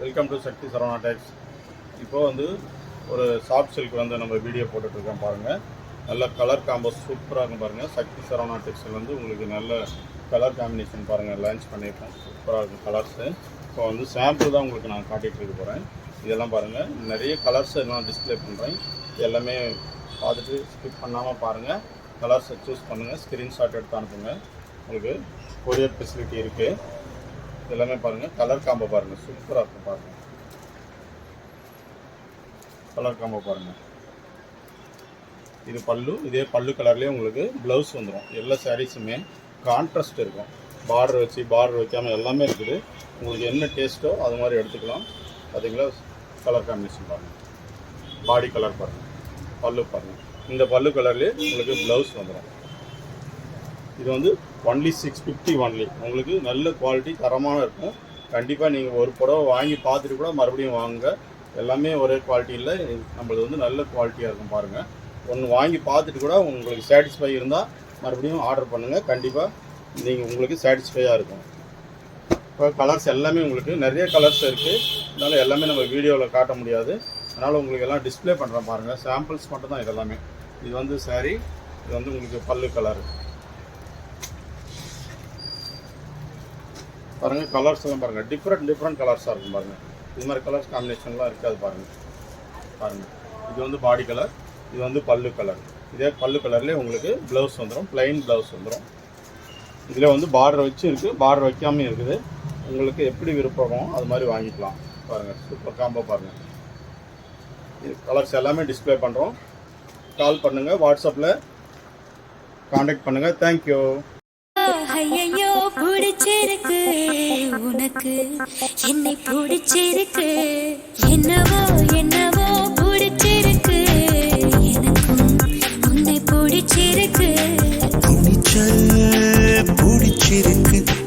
Welcome to சக்தி சரவணா டெக்ஸ். இப்போ வந்து ஒரு சாஃப்ட் சில்க் வந்து நம்ம வீடியோ போட்டுட்ருக்கோம் பாருங்கள். நல்ல கலர் காம்போ சூப்பராக இருக்கும் பாருங்கள். சக்தி சரவணா டெக்ஸில் வந்து உங்களுக்கு நல்ல கலர் காம்பினேஷன் பாருங்கள் லான்ச் பண்ணியிருக்கோம். சூப்பராக இருக்கும் கலர்ஸு. இப்போ வந்து சாம்பிள் தான் உங்களுக்கு நான் காட்டிகிட்டு இருக்க போகிறேன். இதெல்லாம் பாருங்கள், நிறைய கலர்ஸ் எல்லாம் டிஸ்பிளே பண்ணுறேன். எல்லாமே பார்த்துட்டு ஸ்கிப் பண்ணாமல் பாருங்கள். கலர்ஸை சூஸ் பண்ணுங்கள், ஸ்க்ரீன்ஷாட் எடுத்து அனுப்புங்க. உங்களுக்கு கொரியர் ஃபெசிலிட்டி இருக்குது. எல்லாமே பாருங்கள், கலர் காம்போ பாருங்கள், சூப்பராக இருக்கும் பாருங்கள். கலர் காம்போ பாருங்கள். இது பல்லு, இதே பல்லு கலர்லேயே உங்களுக்கு ப்ளவுஸ் வந்துடும். எல்லா சாரீஸுமே கான்ட்ராஸ்ட் இருக்கும். பார்டர் வச்சு பார்டர் வைக்காமல் எல்லாமே இருக்குது. உங்களுக்கு என்ன டேஸ்ட்டோ அது மாதிரி எடுத்துக்கலாம். பார்த்தீங்களா, கலர் காம்பினேஷன் பாருங்கள். பாடி கலர் பாருங்கள், பல்லு பாருங்கள். இந்த பல்லு கலர்லேயே உங்களுக்கு ப்ளவுஸ் வந்துடும். இது வந்து ஒன்லி 650 ஒன்லி. உங்களுக்கு நல்ல குவாலிட்டி தரமான இருக்கும். கண்டிப்பாக நீங்கள் ஒரு புடவை வாங்கி பார்த்துட்டு கூட மறுபடியும் வாங்குங்க. எல்லாமே ஒரே குவாலிட்டி இல்லை, நம்மளது வந்து நல்ல குவாலிட்டியாக இருக்கும் பாருங்கள். ஒன்று வாங்கி பார்த்துட்டு கூட உங்களுக்கு சாட்டிஸ்ஃபை இருந்தால் மறுபடியும் ஆர்டர் பண்ணுங்கள். கண்டிப்பாக நீங்கள் உங்களுக்கு சாட்டிஸ்ஃபையாக இருக்கும். இப்போ கலர்ஸ் எல்லாமே உங்களுக்கு நிறைய கலர்ஸ் இருக்குது. அதனால் எல்லாமே நம்ம வீடியோவில் காட்ட முடியாது. அதனால் உங்களுக்கு எல்லாம் டிஸ்பிளே பண்ணுறோம் பாருங்கள். சாம்பிள்ஸ் மட்டும் தான் இதெல்லாமே. இது வந்து சாரீ, இது வந்து உங்களுக்கு பல்லு கலர் பாருங்கள். கலர்ஸ் எல்லாம் பாருங்கள், டிஃப்ரெண்ட் கலர்ஸாக இருக்கும் பாருங்கள். இது மாதிரி கலர்ஸ் காம்பினேஷன்லாம் இருக்காது பாருங்கள். இது வந்து பாடி கலர், இது வந்து பல்லு கலர். இதே பல்லு கலர்லேயே உங்களுக்கு ப்ளவுஸ் வந்துடும், ப்ளைன் ப்ளவுஸ் வந்துடும். இதில் வந்து பார்டர் வச்சு இருக்குது, பார்டர் வைக்காமல் இருக்குது. உங்களுக்கு எப்படி விருப்பமோ அது மாதிரி வாங்கிக்கலாம் பாருங்கள். சூப்பர் காம்போ பாருங்கள். இது கலர்ஸ் எல்லாமே டிஸ்பிளே பண்ணுறோம். கால் பண்ணுங்கள், வாட்ஸ்அப்பில் காண்டாக்ட் பண்ணுங்கள். தேங்க்யூ. ஐயோ பிடிச்சிருக்கு உனக்கு, என்னை பிடிச்சிருக்கு, என்னவோ என்னவோ பிடிச்சிருக்கு, எனக்கும் உன்னை பிடிச்சிருக்கு, பிடிச்சிருக்கு.